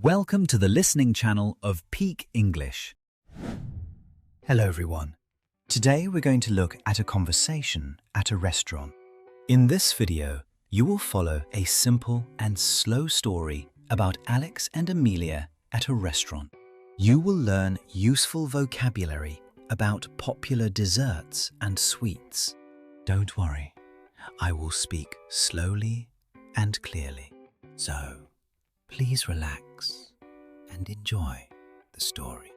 Welcome to the listening channel of Peak English. Hello everyone. Today we're going to look at a conversation at a restaurant. In this video, you will follow a simple and slow story about Alex and Amelia at a restaurant. You will learn useful vocabulary about popular desserts and sweets. Don't worry, I will speak slowly and clearly. So, please relax and enjoy the story.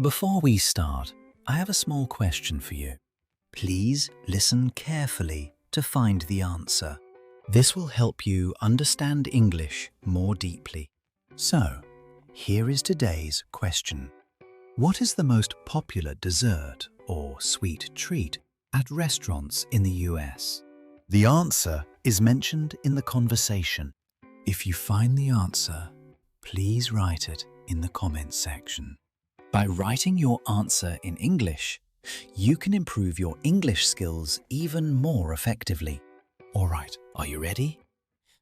Before we start, I have a small question for you. Please listen carefully to find the answer. This will help you understand English more deeply. So, here is today's question. What is the most popular dessert or sweet treat at restaurants in the US? The answer is mentioned in the conversation. If you find the answer, please write it in the comments section. By writing your answer in English, you can improve your English skills even more effectively. All right, are you ready?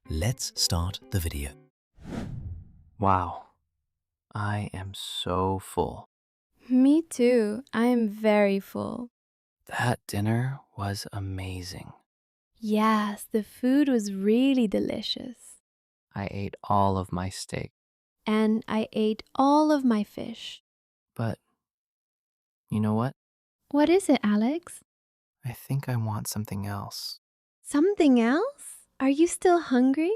Let's start the video. Wow, I am so full. Me too. I am very full. That dinner was amazing. Yes, the food was really delicious. I ate all of my steak, And I ate all of my fish. but you know what? What is it, Alex? I think I want something else. Something else? Are you still hungry?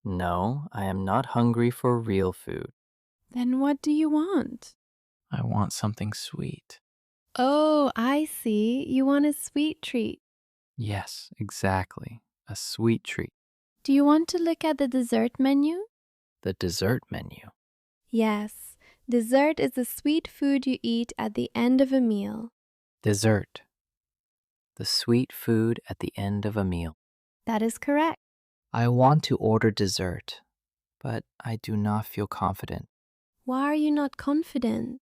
No, I am not hungry for real food. Then what do you want? I want something sweet. Oh, I see. You want a sweet treat. Yes, exactly. A sweet treat. Do you want to look at the dessert menu? The dessert menu. Yes. Dessert is the sweet food you eat at the end of a meal. Dessert. The sweet food at the end of a meal. That is correct. I want to order dessert, but I do not feel confident. Why are you not confident?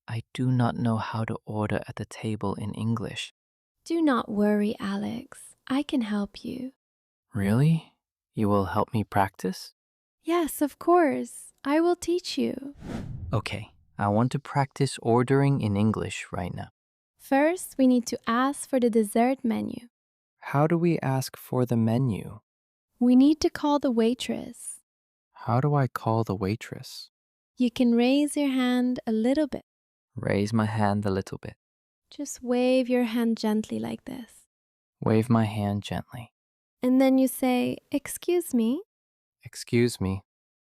I do not know how to order at the table in English. Do not worry, Alex. I can help you. Really? You will help me practice? Yes, of course. I will teach you. Okay, I want to practice ordering in English right now. First, we need to ask for the dessert menu. How do we ask for the menu? We need to call the waitress. How do I call the waitress? You can raise your hand a little bit. Raise my hand a little bit. Just wave your hand gently like this. Wave my hand gently. And then you say, "Excuse me." Excuse me.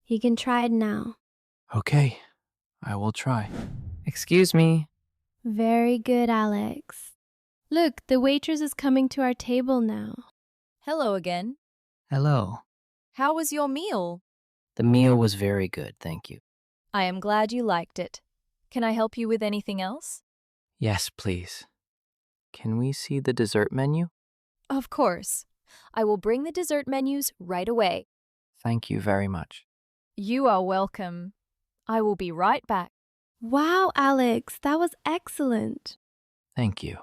You can try it now. Okay, I will try. Excuse me. Very good, Alex. Look, the waitress is coming to our table now. Hello again. Hello. How was your meal? The meal was very good, thank you. I am glad you liked it. Can I help you with anything else? Yes, please. Can we see the dessert menu? Of course. I will bring the dessert menus right away. Thank you very much. You are welcome. I will be right back. Wow, Alex, that was excellent. Thank you.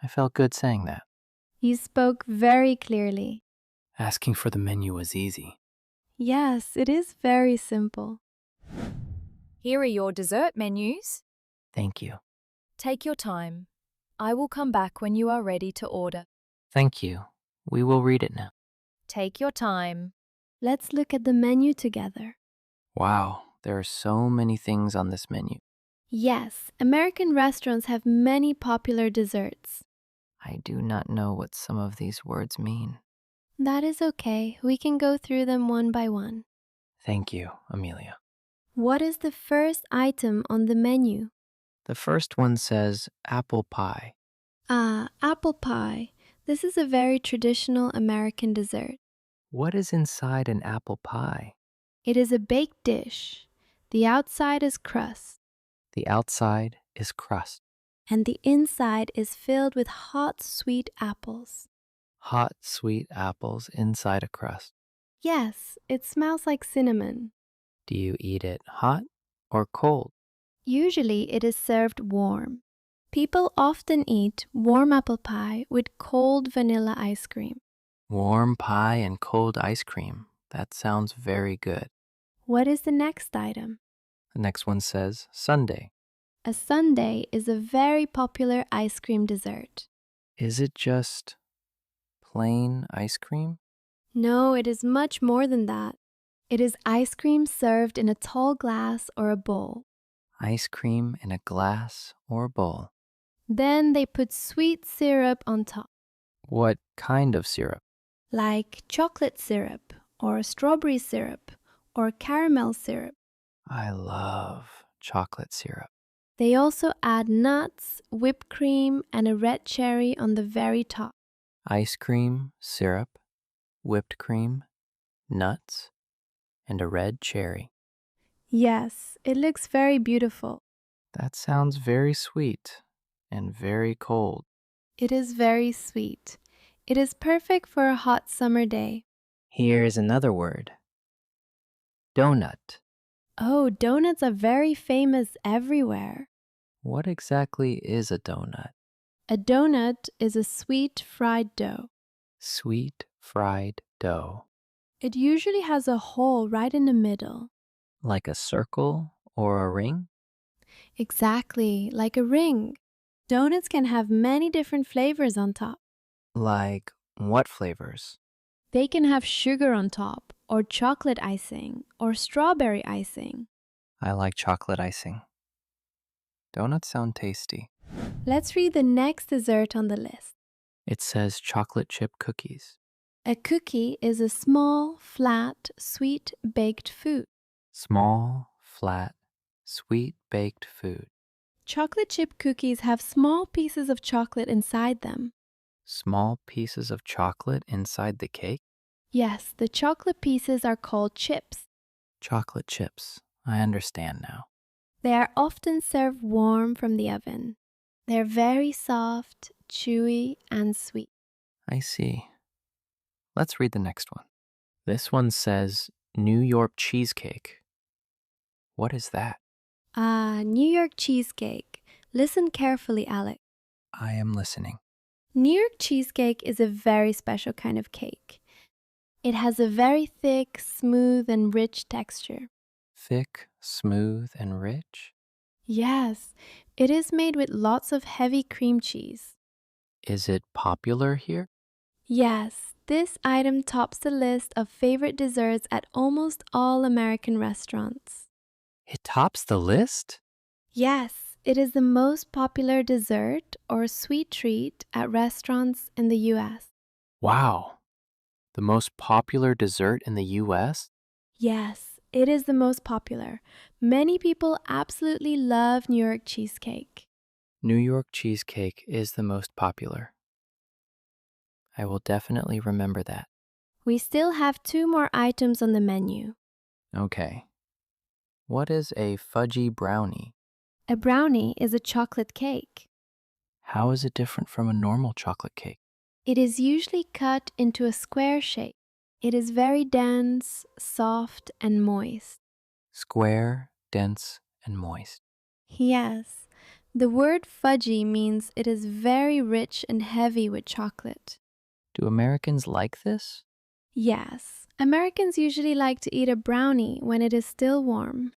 I felt good saying that. You spoke very clearly. Asking for the menu was easy. Yes, it is very simple. Here are your dessert menus. Thank you. Take your time. I will come back when you are ready to order. Thank you. We will read it now. Take your time. Let's look at the menu together. Wow, there are so many things on this menu. Yes, American restaurants have many popular desserts. I do not know what some of these words mean. That is okay. We can go through them one by one. Thank you, Amelia. What is the first item on the menu? The first one says apple pie. Ah, apple pie. This is a very traditional American dessert. What is inside an apple pie? It is a baked dish. The outside is crust, The outside is crust. and the inside is filled with hot, sweet apples. Hot, sweet apples inside a crust. Yes, it smells like cinnamon. Do you eat it hot or cold? Usually it is served warm. People often eat warm apple pie with cold vanilla ice cream. Warm pie and cold ice cream. That sounds very good. What is the next item? The next one says sundae. A sundae is a very popular ice cream dessert. Is it just plain ice cream? No, it is much more than that. It is ice cream served in a tall glass or a bowl. Ice cream in a glass or bowl. Then they put sweet syrup on top, What kind of syrup? like chocolate syrup or strawberry syrup or caramel syrup. I love chocolate syrup. They also add nuts, whipped cream, and a red cherry on the very top. Ice cream, syrup, whipped cream, nuts, and a red cherry. Yes, it looks very beautiful. That sounds very sweet and very cold. It is very sweet. It is perfect for a hot summer day. Here is another word. Donut. Oh, donuts are very famous everywhere. What exactly is a donut? A donut is a sweet fried dough. Sweet fried dough. It usually has a hole right in the middle. Like a circle or a ring? Exactly, like a ring. Donuts can have many different flavors on top. Like what flavors? They can have sugar on top, or chocolate icing, or strawberry icing. I like chocolate icing. Donuts sound tasty. Let's read the next dessert on the list. It says chocolate chip cookies. A cookie is a small, flat, sweet baked food. Small, flat, sweet baked food. Chocolate chip cookies have small pieces of chocolate inside them. Small pieces of chocolate inside the cake? Yes, the chocolate pieces are called chips. Chocolate chips. I understand now. They are often served warm from the oven. They're very soft, chewy, and sweet. I see. Let's read the next one. This one says New York Cheesecake. What is that? New York Cheesecake. Listen carefully, Alex. I am listening. New York Cheesecake is a very special kind of cake. It has a very thick, smooth, and rich texture. Thick, smooth, and rich? Yes, it is made with lots of heavy cream cheese. Is it popular here? Yes, this item tops the list of favorite desserts at almost all American restaurants. It tops the list? Yes, it is the most popular dessert or sweet treat at restaurants in the US. Wow. The most popular dessert in the US? Yes, it is the most popular. Many people absolutely love New York cheesecake. New York cheesecake is the most popular. I will definitely remember that. We still have 2 more items on the menu. Okay. What is a fudgy brownie? A brownie is a chocolate cake. How is it different from a normal chocolate cake? It is usually cut into a square shape. It is very dense, soft, and moist. Square, dense, and moist. Yes, the word fudgy means it is very rich and heavy with chocolate. Do Americans like this? Yes, Americans usually like to eat a brownie when it is still warm.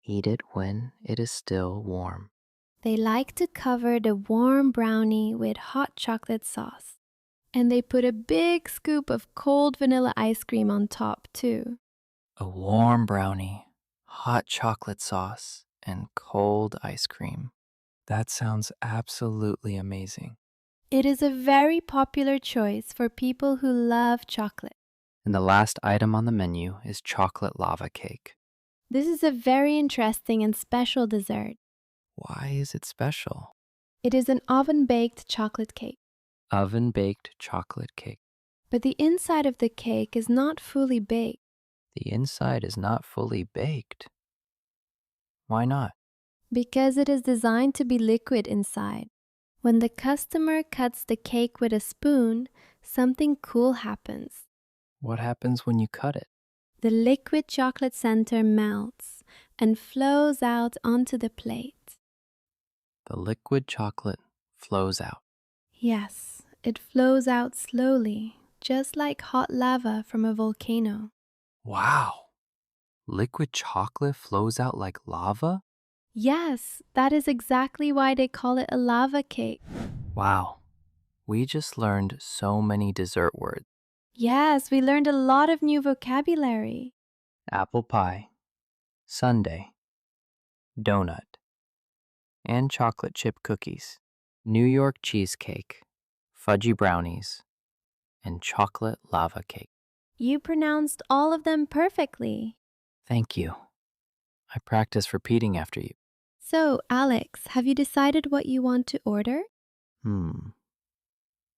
Eat it when it is still warm. They like to cover the warm brownie with hot chocolate sauce. And they put a big scoop of cold vanilla ice cream on top, too. A warm brownie, hot chocolate sauce, and cold ice cream. That sounds absolutely amazing. It is a very popular choice for people who love chocolate. And the last item on the menu is chocolate lava cake. This is a very interesting and special dessert. Why is it special? It is an oven-baked chocolate cake. Oven-baked chocolate cake. But the inside of the cake is not fully baked. The inside is not fully baked. Why not? Because it is designed to be liquid inside. When the customer cuts the cake with a spoon, something cool happens. What happens when you cut it? The liquid chocolate center melts and flows out onto the plate. The liquid chocolate flows out. Yes, it flows out slowly, just like hot lava from a volcano. Wow. Liquid chocolate flows out like lava? Yes, that is exactly why they call it a lava cake. Wow. We just learned so many dessert words. Yes, we learned a lot of new vocabulary. Apple pie, sundae, donut, and chocolate chip cookies, New York cheesecake, fudgy brownies, and chocolate lava cake. You pronounced all of them perfectly. Thank you. I practice repeating after you. So, Alex, have you decided what you want to order?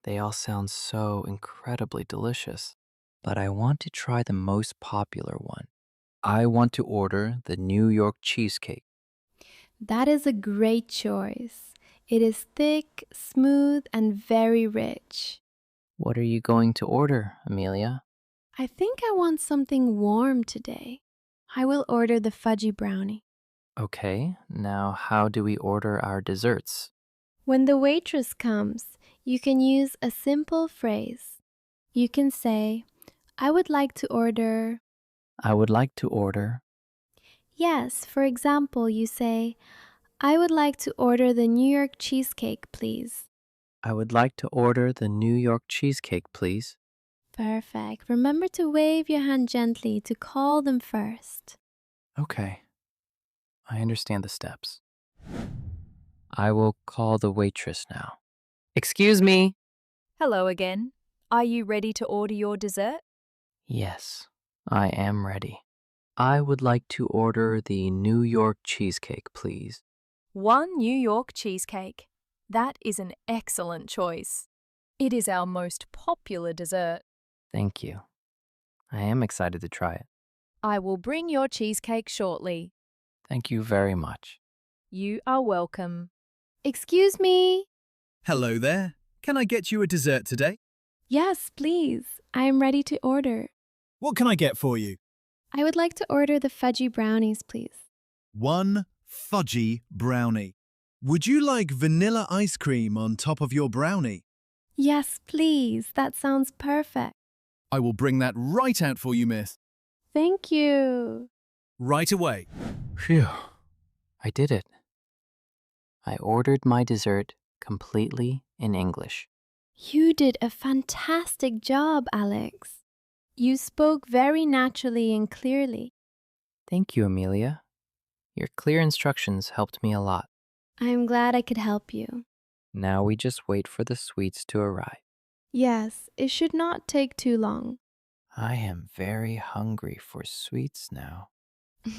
They all sound so incredibly delicious, but I want to try the most popular one. I want to order the New York cheesecake. That is a great choice. It is thick, smooth, and very rich. What are you going to order, Amelia? I think I want something warm today. I will order the fudgy brownie. Okay, now how do we order our desserts? When the waitress comes, you can use a simple phrase. You can say, I would like to order. I would like to order. Yes, for example, you say, I would like to order the New York cheesecake, please. I would like to order the New York cheesecake, please. Perfect. Remember to wave your hand gently to call them first. Okay, I understand the steps. I will call the waitress now. Excuse me. Hello again. Are you ready to order your dessert? Yes, I am ready. I would like to order the New York cheesecake, please. One New York cheesecake. That is an excellent choice. It is our most popular dessert. Thank you. I am excited to try it. I will bring your cheesecake shortly. Thank you very much. You are welcome. Excuse me. Hello there. Can I get you a dessert today? Yes, please. I am ready to order. What can I get for you? I would like to order the fudgy brownies, please. One fudgy brownie. Would you like vanilla ice cream on top of your brownie? Yes, please. That sounds perfect. I will bring that right out for you, miss. Thank you. Right away. Phew. I did it. I ordered my dessert completely in English. You did a fantastic job, Alex. You spoke very naturally and clearly. Thank you, Amelia. Your clear instructions helped me a lot. I am glad I could help you. Now we just wait for the sweets to arrive. Yes, it should not take too long. I am very hungry for sweets now.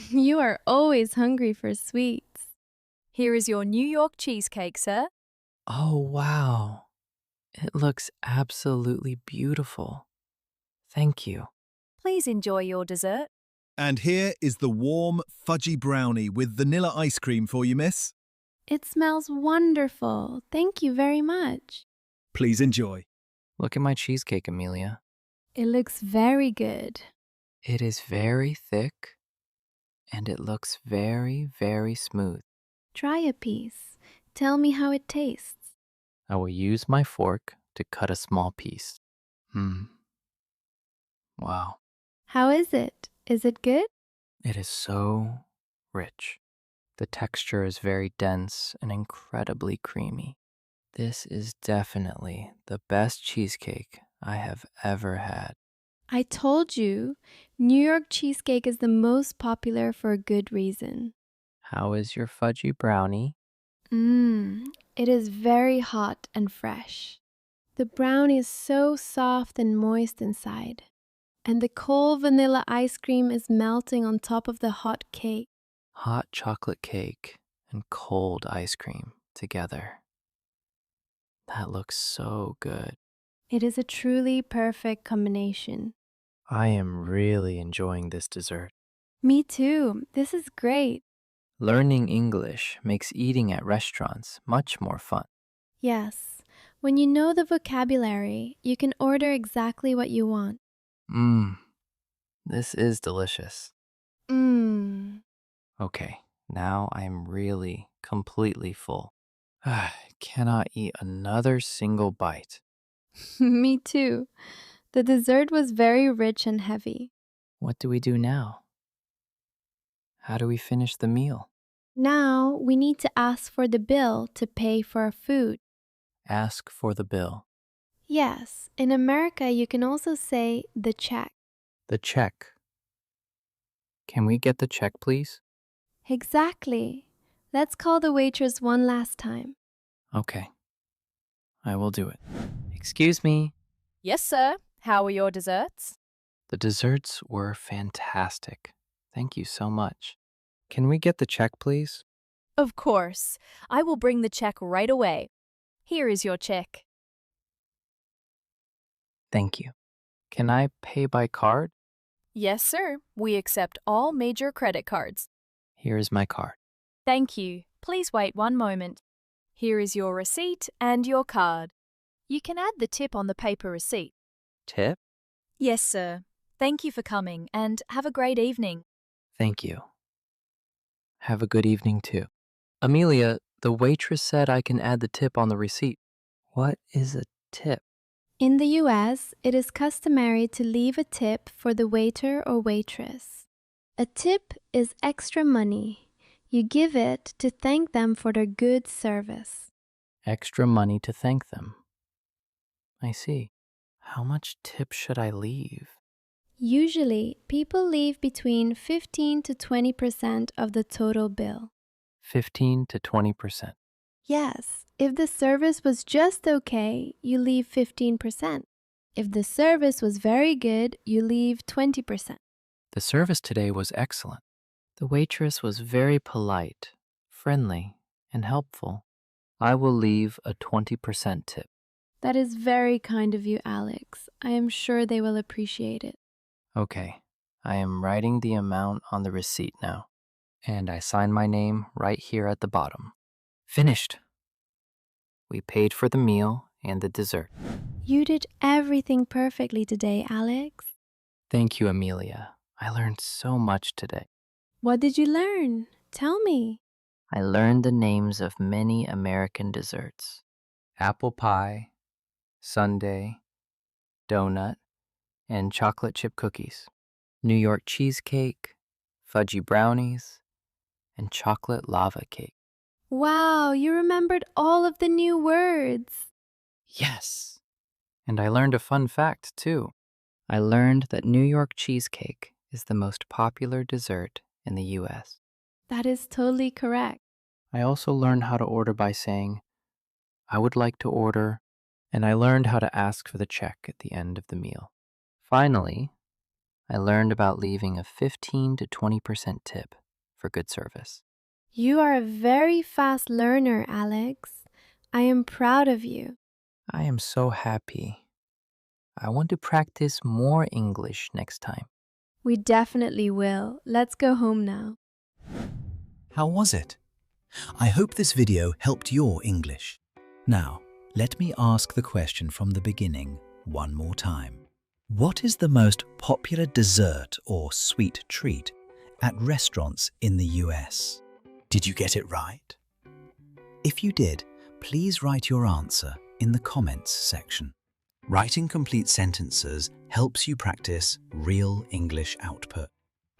You are always hungry for sweets. Here is your New York cheesecake, sir. Oh, wow. It looks absolutely beautiful. Thank you. Please enjoy your dessert. And here is the warm fudgy brownie with vanilla ice cream for you, miss. It smells wonderful. Thank you very much. Please enjoy. Look at my cheesecake, Amelia. It looks very good. It is very thick and it looks very, very smooth. Try a piece. Tell me how it tastes. I will use my fork to cut a small piece. Wow. How is it? Is it good? It is so rich. The texture is very dense and incredibly creamy. This is definitely the best cheesecake I have ever had. I told you, New York cheesecake is the most popular for a good reason. How is your fudgy brownie? It is very hot and fresh. The brownie is so soft and moist inside. And the cold vanilla ice cream is melting on top of the hot cake. Hot chocolate cake and cold ice cream together. That looks so good. It is a truly perfect combination. I am really enjoying this dessert. Me too. This is great. Learning English makes eating at restaurants much more fun. Yes. When you know the vocabulary, you can order exactly what you want. This is delicious. Okay, now I'm really completely full. I cannot eat another single bite. Me too. The dessert was very rich and heavy. What do we do now? How do we finish the meal? Now we need to ask for the bill to pay for our food. Ask for the bill. Yes, in America you can also say the check. The check. Can we get the check, please? Exactly. Let's call the waitress one last time. Okay. I will do it. Excuse me. Yes, sir. How are your desserts? The desserts were fantastic. Thank you so much. Can we get the check, please? Of course. I will bring the check right away. Here is your check. Thank you. Can I pay by card? Yes, sir. We accept all major credit cards. Here is my card. Thank you. Please wait one moment. Here is your receipt and your card. You can add the tip on the paper receipt. Tip? Yes, sir. Thank you for coming and have a great evening. Thank you. Have a good evening too. Amelia, the waitress said I can add the tip on the receipt. What is a tip? In the US, it is customary to leave a tip for the waiter or waitress. A tip is extra money. You give it to thank them for their good service. Extra money to thank them. I see. How much tip should I leave? Usually, people leave between 15 to 20% of the total bill. 15 to 20%. Yes, if the service was just okay, you leave 15%. If the service was very good, you leave 20%. The service today was excellent. The waitress was very polite, friendly, and helpful. I will leave a 20% tip. That is very kind of you, Alex. I am sure they will appreciate it. Okay, I am writing the amount on the receipt now, and I sign my name right here at the bottom. Finished. We paid for the meal and the dessert. You did everything perfectly today, Alex. Thank you, Amelia. I learned so much today. What did you learn? Tell me. I learned the names of many American desserts: apple pie, sundae, donut, and chocolate chip cookies, New York cheesecake, fudgy brownies, and chocolate lava cake. Wow, you remembered all of the new words. Yes! And I learned a fun fact, too. I learned that New York cheesecake is the most popular dessert in the US. That is totally correct. I also learned how to order by saying, I would like to order, and I learned how to ask for the check at the end of the meal. Finally, I learned about leaving a 15 to 20% tip for good service. You are a very fast learner, Alex. I am proud of you. I am so happy. I want to practice more English next time. We definitely will. Let's go home now. How was it? I hope this video helped your English. Now, let me ask the question from the beginning one more time. What is the most popular dessert or sweet treat at restaurants in the US? Did you get it right? If you did, please write your answer in the comments section. Writing complete sentences helps you practice real English output.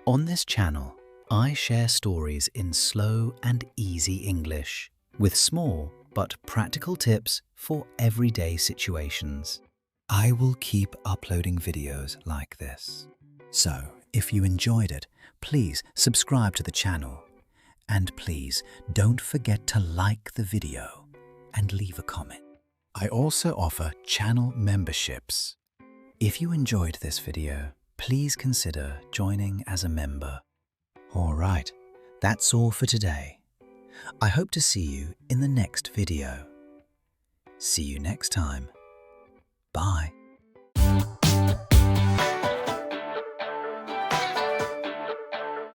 On this channel, I share stories in slow and easy English with small but practical tips for everyday situations. I will keep uploading videos like this. So, if you enjoyed it, please subscribe to the channel. And please don't forget to like the video and leave a comment. I also offer channel memberships. If you enjoyed this video, please consider joining as a member. Alright, that's all for today. I hope to see you in the next video. See you next time. Bye.